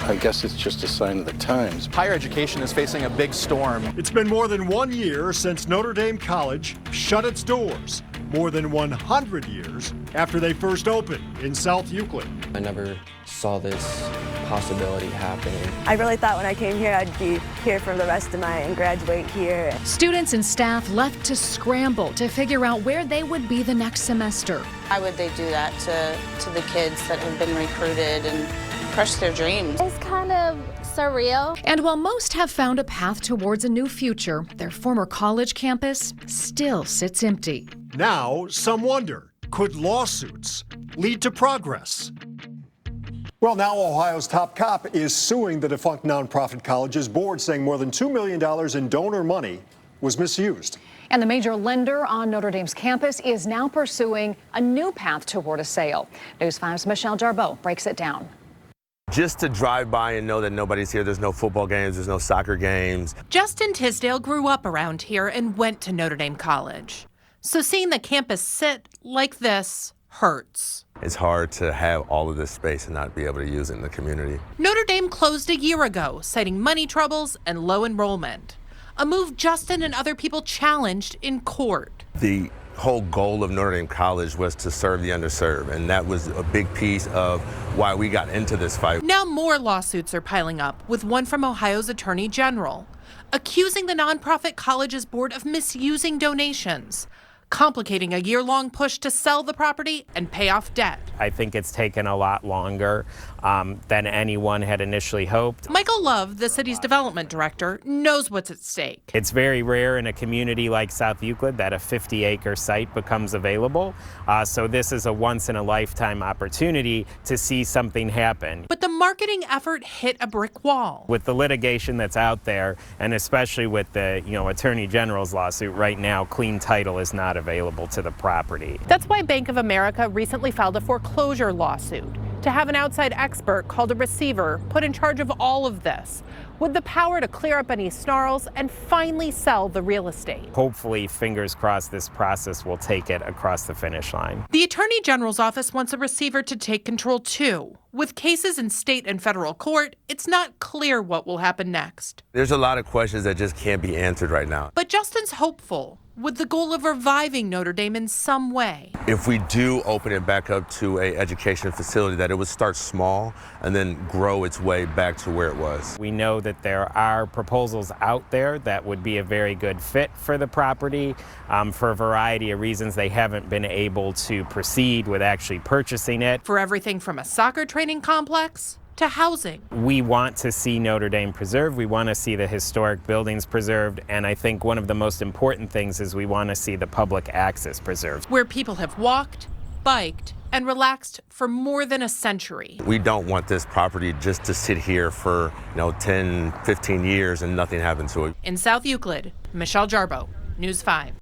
I guess it's just a sign of the times. Higher education is facing a big storm. It's been more than 1 year since Notre Dame College shut its doors. More than 100 years after they first opened in South Euclid. I never saw this possibility happening. I really thought when I came here I'd be here for the rest of and graduate here. Students and staff left to scramble to figure out where they would be the next semester. Why would they do that to the kids that have been recruited and crush their dreams? It's kind of surreal. And while most have found a path towards a new future, their former college campus still sits empty. Now, some wonder, could lawsuits lead to progress? Well, now Ohio's top cop is suing the defunct nonprofit college's board, saying more than $2 million in donor money was misused. And the major lender on Notre Dame's campus is now pursuing a new path toward a sale. News 5's Michelle Jarboe breaks it down. Just to drive by and know that nobody's here, there's no football games, there's no soccer games. Justin Tisdale grew up around here and went to Notre Dame College. So seeing the campus sit like this hurts. It's hard to have all of this space and not be able to use it in the community. Notre Dame closed a year ago, citing money troubles and low enrollment. A move Justin and other people challenged in court. The whole goal of Notre Dame College was to serve the underserved, and that was a big piece of why we got into this fight. Now more lawsuits are piling up, with one from Ohio's Attorney General, accusing the nonprofit college's board of misusing donations, complicating a year-long push to sell the property and pay off debt. I think it's taken a lot longer than anyone had initially hoped. Michael Love, the city's development director, knows what's at stake. It's very rare in a community like South Euclid that a 50-acre site becomes available. So this is a once-in-a-lifetime opportunity to see something happen. But the marketing effort hit a brick wall. With the litigation that's out there, and especially with the Attorney General's lawsuit right now, clean title is not available to the property. That's why Bank of America recently filed a foreclosure lawsuit to have an outside expert called a receiver put in charge of all of this, with the power to clear up any snarls and finally sell the real estate. Hopefully, fingers crossed, this process will take it across the finish line. The Attorney General's office wants a receiver to take control too. With cases in state and federal court, it's not clear what will happen next. There's a lot of questions that just can't be answered right now. But Justin's hopeful, with the goal of reviving Notre Dame in some way. If we do open it back up to an education facility, that it would start small and then grow its way back to where it was. We know that there are proposals out there that would be a very good fit for the property. For a variety of reasons, they haven't been able to proceed with actually purchasing it. For everything from a soccer training complex to housing. We want to see Notre Dame preserved. We want to see the historic buildings preserved. And I think one of the most important things is we want to see the public access preserved. Where people have walked, biked, and relaxed for more than a century. We don't want this property just to sit here for 10, 15 years and nothing happen to it. In South Euclid, Michelle Jarboe, News 5.